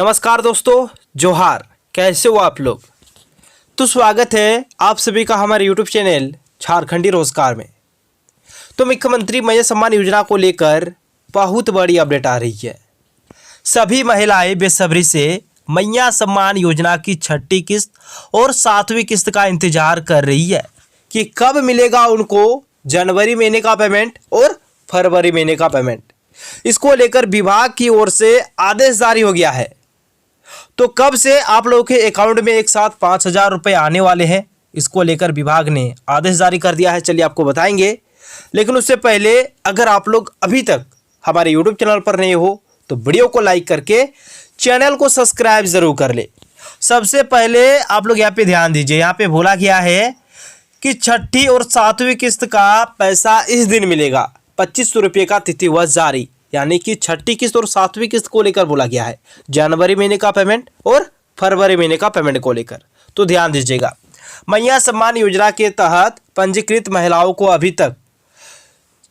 नमस्कार दोस्तों, जोहार। कैसे हो आप लोग? तो स्वागत है आप सभी का हमारे यूट्यूब चैनल झारखंडी रोजगार में। तो मुख्यमंत्री मैया सम्मान योजना को लेकर बहुत बड़ी अपडेट आ रही है। सभी महिलाएं बेसब्री से मैया सम्मान योजना की छठी किस्त और 7वीं किस्त का इंतजार कर रही है कि कब मिलेगा उनको जनवरी महीने का पेमेंट और फरवरी महीने का पेमेंट। इसको लेकर विभाग की ओर से आदेश जारी हो गया है। तो कब से आप लोगों के अकाउंट में एक साथ 5,000 रुपये आने वाले हैं, इसको लेकर विभाग ने आदेश जारी कर दिया है। चलिए आपको बताएंगे, लेकिन उससे पहले अगर आप लोग अभी तक हमारे यूट्यूब चैनल पर नहीं हो तो वीडियो को लाइक करके चैनल को सब्सक्राइब जरूर कर ले। सबसे पहले आप लोग यहाँ पे ध्यान दीजिए, यहाँ पे बोला गया है कि छठी और 7वीं किस्त का पैसा इस दिन मिलेगा। 2500 रुपये का तिथि हुआ जारी, यानी कि छठी किस्त और 7वीं किस्त को लेकर बोला गया है, जनवरी महीने का पेमेंट और फरवरी महीने का पेमेंट को लेकर। तो ध्यान दीजिएगा, मैया सम्मान योजना के तहत पंजीकृत महिलाओं को अभी तक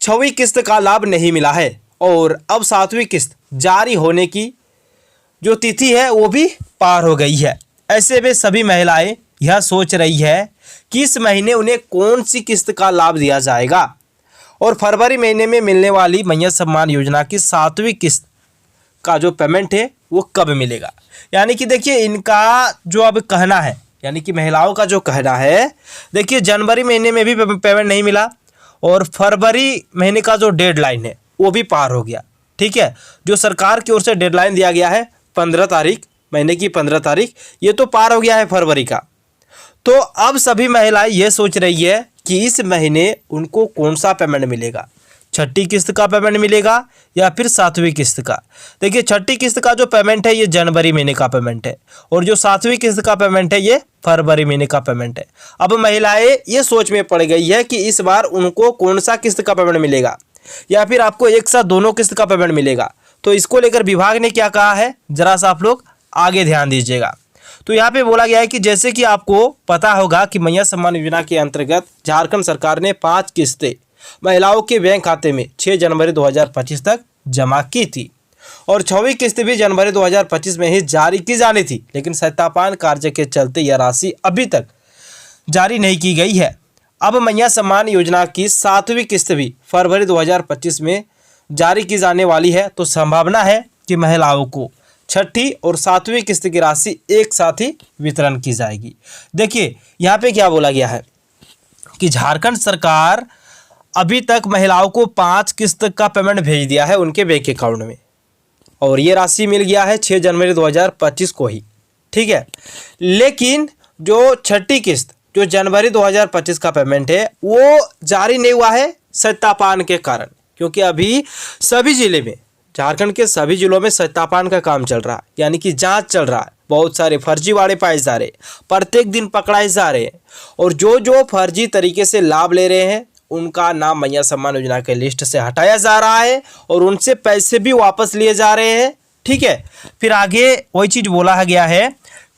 6वीं किस्त का लाभ नहीं मिला है और अब 7वीं किस्त जारी होने की जो तिथि है वो भी पार हो गई है। ऐसे में सभी महिलाएं यह सोच रही है कि इस महीने उन्हें कौन सी किस्त का लाभ दिया जाएगा और फरवरी महीने में मिलने वाली मैया सम्मान योजना की 7वीं किस्त का जो पेमेंट है वो कब मिलेगा। यानी कि देखिए, इनका जो अब कहना है, यानी कि महिलाओं का जो कहना है, देखिए जनवरी महीने में भी पेमेंट नहीं मिला और फरवरी महीने का जो डेडलाइन है वो भी पार हो गया। ठीक है, जो सरकार की ओर से डेडलाइन दिया गया है 15 तारीख, महीने की 15 तारीख, ये तो पार हो गया है फरवरी का। तो अब सभी महिलाएं ये सोच रही है कि इस महीने उनको कौन सा पेमेंट मिलेगा, छठी किस्त का पेमेंट मिलेगा या फिर 7वीं किस्त का। देखिए, छठी किस्त का जो पेमेंट है ये जनवरी महीने का पेमेंट है और जो 7वीं किस्त का पेमेंट है ये फरवरी महीने का पेमेंट है। अब महिलाएं ये सोच में पड़ गई है कि इस बार उनको कौन सा किस्त का पेमेंट मिलेगा या फिर आपको एक साथ दोनों किस्त का पेमेंट मिलेगा। तो इसको लेकर विभाग ने क्या कहा है, जरा सा आप लोग आगे ध्यान दीजिएगा। तो यहाँ पे बोला गया है कि जैसे कि आपको पता होगा कि मैया सम्मान योजना के अंतर्गत झारखंड सरकार ने 5 किस्तें महिलाओं के बैंक खाते में 6 जनवरी 2025 तक जमा की थी और 6वीं किस्त भी जनवरी 2025 में ही जारी की जानी थी, लेकिन सत्यापन कार्य के चलते यह राशि अभी तक जारी नहीं की गई है। अब मैया सम्मान योजना की 7वीं किस्त भी फरवरी 2025 में जारी की जाने वाली है। तो संभावना है कि महिलाओं को छठी और 7वीं किस्त की राशि एक साथ ही वितरण की जाएगी। देखिए, यहाँ पे क्या बोला गया है कि झारखंड सरकार अभी तक महिलाओं को 5 किस्त का पेमेंट भेज दिया है उनके बैंक अकाउंट में और ये राशि मिल गया है 6 जनवरी 2025 को ही। ठीक है, लेकिन जो छठी किस्त जो जनवरी 2025 का पेमेंट है वो जारी नहीं हुआ है सत्यापन के कारण, क्योंकि अभी सभी जिले में, झारखंड के सभी जिलों में सत्यापन का काम चल रहा है, यानी कि जांच चल रहा है। बहुत सारे फर्जीवाड़े पाए जा रहे हैं, प्रत्येक दिन पकड़ाए जा रहे हैं और जो फर्जी तरीके से लाभ ले रहे हैं उनका नाम मैया सम्मान योजना के लिस्ट से हटाया जा रहा है और उनसे पैसे भी वापस लिए जा रहे हैं। ठीक है, फिर आगे वही चीज़ बोला गया है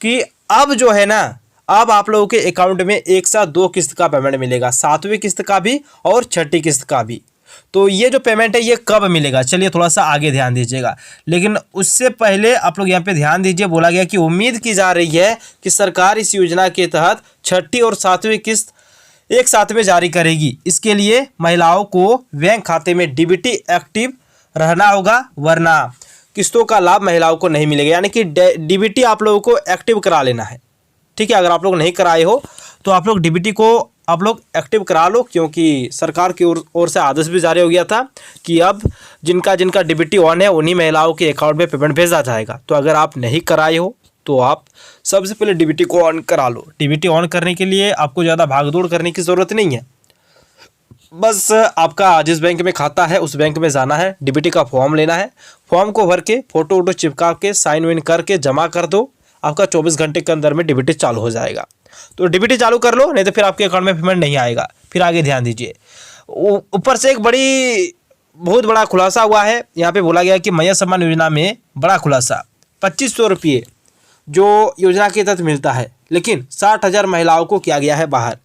कि अब जो है ना, अब आप लोगों के अकाउंट में एक साथ 2 किस्त का पेमेंट मिलेगा, 7वीं किस्त का भी और छठी किस्त का भी। तो ये जो पेमेंट है ये कब मिलेगा, चलिए थोड़ा सा आगे ध्यान दीजिएगा। लेकिन उससे पहले आप लोग यहाँ पे ध्यान दीजिए, बोला गया कि उम्मीद की जा रही है कि सरकार इस योजना के तहत छठी और 7वीं किस्त एक साथ में जारी करेगी। इसके लिए महिलाओं को बैंक खाते में डीबीटी एक्टिव रहना होगा, वरना किस्तों का लाभ महिलाओं को नहीं मिलेगा। यानी कि डीबीटी आप लोगों को एक्टिव करा लेना है। ठीक है, अगर आप लोग नहीं कराए हो तो आप लोग डीबीटी को आप लोग एक्टिव करा लो, क्योंकि सरकार की ओर से आदेश भी जारी हो गया था कि अब जिनका डीबीटी ऑन है उन्हीं महिलाओं के अकाउंट में पेमेंट भेजा जाएगा। तो अगर आप नहीं कराए हो तो आप सबसे पहले डीबीटी को ऑन करा लो। डीबीटी ऑन करने के लिए आपको ज़्यादा भागदौड़ करने की ज़रूरत नहीं है, बस आपका जिस बैंक में खाता है उस बैंक में जाना है, डीबीटी का फॉर्म लेना है, फॉर्म को भर के फोटो वोटो चिपका के साइन वाइन करके जमा कर दो। आपका 24 घंटे के अंदर में डीबीटी चालू हो जाएगा। तो डीबीटी चालू कर लो, नहीं तो फिर आपके अकाउंट में पेमेंट नहीं आएगा। फिर आगे ध्यान दीजिए, ऊपर से एक बहुत बड़ा खुलासा हुआ है। यहाँ पे बोला गया कि मैया सम्मान योजना में बड़ा खुलासा, 2500 रुपये जो योजना के तहत मिलता है, लेकिन 60,000 महिलाओं को किया गया है बाहर।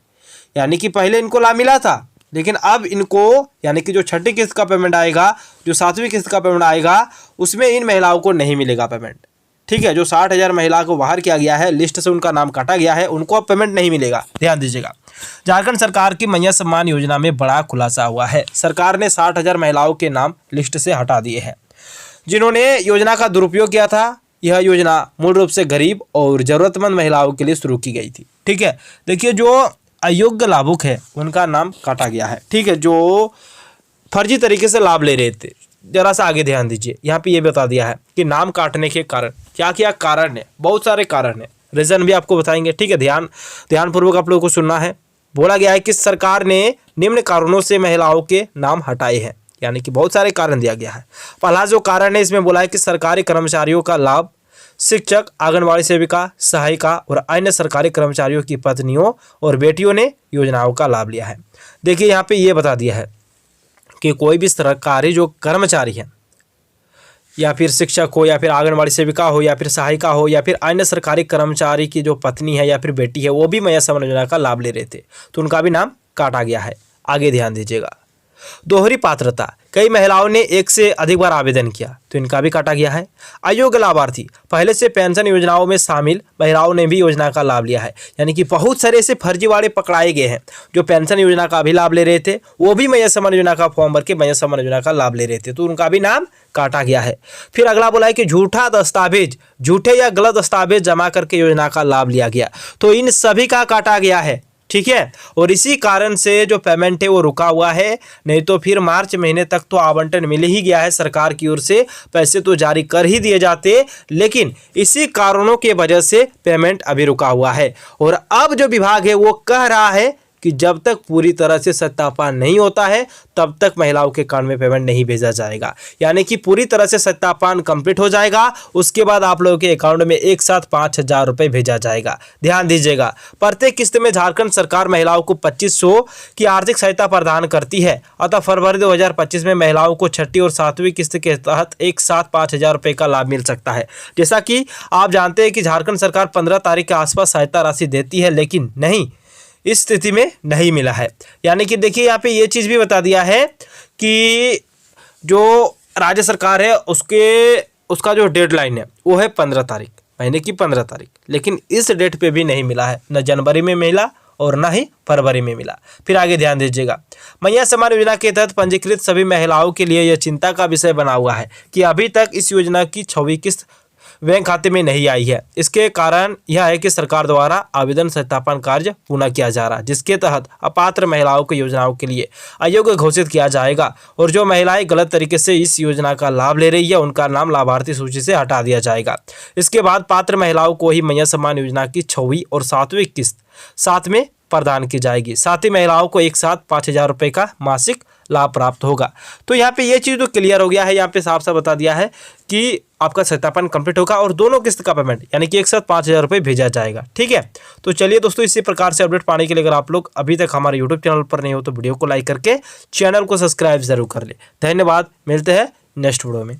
यानी कि पहले इनको लाभ मिला था, लेकिन अब इनको, यानी कि जो छठी किस्त का पेमेंट आएगा, जो 7वीं किस्त का पेमेंट आएगा, उसमें इन महिलाओं को नहीं मिलेगा पेमेंट। ठीक है, जो 60,000 महिला को बाहर किया गया है, लिस्ट से उनका नाम काटा गया है, उनको अब पेमेंट नहीं मिलेगा। ध्यान दीजिएगा, झारखंड सरकार की मैया सम्मान योजना में बड़ा खुलासा हुआ है। सरकार ने 60,000 महिलाओं के नाम लिस्ट से हटा दिए हैं जिन्होंने योजना का दुरुपयोग किया था। यह योजना मूल रूप से गरीब और ज़रूरतमंद महिलाओं के लिए शुरू की गई थी। ठीक है, देखिए जो अयोग्य लाभुक है उनका नाम काटा गया है। ठीक है, जो फर्जी तरीके से लाभ ले रहे थे, जरा सा आगे ध्यान दीजिए। यहाँ पे ये बता दिया है कि नाम काटने के कारण क्या क्या कारण है, बहुत सारे कारण है, रीजन भी आपको बताएंगे। ठीक है, ध्यानपूर्वक आप लोगों को सुनना है। बोला गया है कि सरकार ने निम्न कारणों से महिलाओं के नाम हटाए हैं, यानी कि बहुत सारे कारण दिया गया है। पहला जो कारण है इसमें बोला है कि सरकारी कर्मचारियों का लाभ शिक्षक, आंगनबाड़ी सेविका, सहायिका और अन्य सरकारी कर्मचारियों की पत्नियों और बेटियों ने योजनाओं का लाभ लिया है। देखिए यहाँ पे ये बता दिया है कि कोई भी सरकारी जो कर्मचारी है, या फिर शिक्षक हो, या फिर आंगनबाड़ी सेविका हो, या फिर सहायिका हो, या फिर अन्य सरकारी कर्मचारी की जो पत्नी है या फिर बेटी है, वो भी मैया सम्मान योजना का लाभ ले रहे थे, तो उनका भी नाम काटा गया है। आगे ध्यान दीजिएगा। दोहरी पात्रता, कई महिलाओं ने एक से अधिक बार आवेदन किया, तो इनका भी काटा गया है। अयोग्य लाभार्थी, पहले से पेंशन योजनाओं में शामिल महिलाओं ने भी योजना का लाभ लिया है, यानी कि बहुत सारे ऐसे फर्जीवाड़े पकड़ाए गए हैं जो पेंशन योजना का भी लाभ ले रहे थे, वो भी मैया सम्मान योजना का फॉर्म भर के मैया सम्मान योजना का लाभ ले रहे थे, तो उनका भी नाम काटा गया है। फिर अगला बोला है कि झूठे या गलत दस्तावेज जमा करके योजना का लाभ लिया गया, तो इन सभी का काटा गया है। ठीक है, और इसी कारण से जो पेमेंट है वो रुका हुआ है, नहीं तो फिर मार्च महीने तक तो आवंटन मिल ही गया है, सरकार की ओर से पैसे तो जारी कर ही दिए जाते, लेकिन इसी कारणों के वजह से पेमेंट अभी रुका हुआ है। और अब जो विभाग है वो कह रहा है कि जब तक पूरी तरह से सत्यापन नहीं होता है तब तक महिलाओं के अकाउंट में पेमेंट नहीं भेजा जाएगा, यानी कि पूरी तरह से सत्यापन कंप्लीट हो जाएगा, उसके बाद आप लोगों के अकाउंट में एक साथ 5,000 रुपये भेजा जाएगा। ध्यान दीजिएगा, प्रत्येक किस्त में झारखंड सरकार महिलाओं को 2,500 की आर्थिक सहायता प्रदान करती है। अतः फरवरी 2025 में महिलाओं को छठी और सातवीं किस्त के तहत एक साथ 5,000 रुपये का लाभ मिल सकता है। जैसा कि आप जानते हैं कि झारखंड सरकार 15 तारीख के आसपास सहायता राशि देती है, लेकिन नहीं, इस स्थिति में नहीं मिला है। यानी कि देखिए यहाँ पे ये चीज़ भी बता दिया है कि जो राज्य सरकार है उसका जो डेडलाइन है वो है 15 तारीख, महीने की 15 तारीख, लेकिन इस डेट पे भी नहीं मिला है, न जनवरी में मिला और न ही फरवरी में मिला। फिर आगे ध्यान दीजिएगा, मैया सम्मान योजना के तहत पंजीकृत सभी महिलाओं के लिए यह चिंता का विषय बना हुआ है कि अभी तक इस योजना की 6वीं किस्त बैंक खाते में नहीं आई है। इसके कारण यह है कि सरकार द्वारा आवेदन सत्यापन कार्य पूर्ण किया जा रहा है, जिसके तहत अपात्र महिलाओं को योजनाओं के लिए अयोग्य घोषित किया जाएगा, और जो महिलाएं गलत तरीके से इस योजना का लाभ ले रही है उनका नाम लाभार्थी सूची से हटा दिया जाएगा। इसके बाद पात्र महिलाओं को ही मैया सम्मान योजना की 6वीं और 7वीं किस्त साथ में प्रदान की जाएगी। साथ ही महिलाओं को एक साथ 5,000 रुपये का मासिक लाभ प्राप्त होगा। तो यहाँ पे ये चीज़ तो क्लियर हो गया है, यहाँ पे साफ साफ बता दिया है कि आपका सत्यापन कंप्लीट होगा और दोनों किस्त का पेमेंट यानी कि एक साथ 5,000 रुपये भेजा जाएगा। ठीक है, तो चलिए दोस्तों, इसी प्रकार से अपडेट पाने के लिए अगर आप लोग अभी तक हमारे यूट्यूब चैनल पर नहीं हो तो वीडियो को लाइक करके चैनल को सब्सक्राइब जरूर कर ले। धन्यवाद, मिलते हैं नेक्स्ट वीडियो में।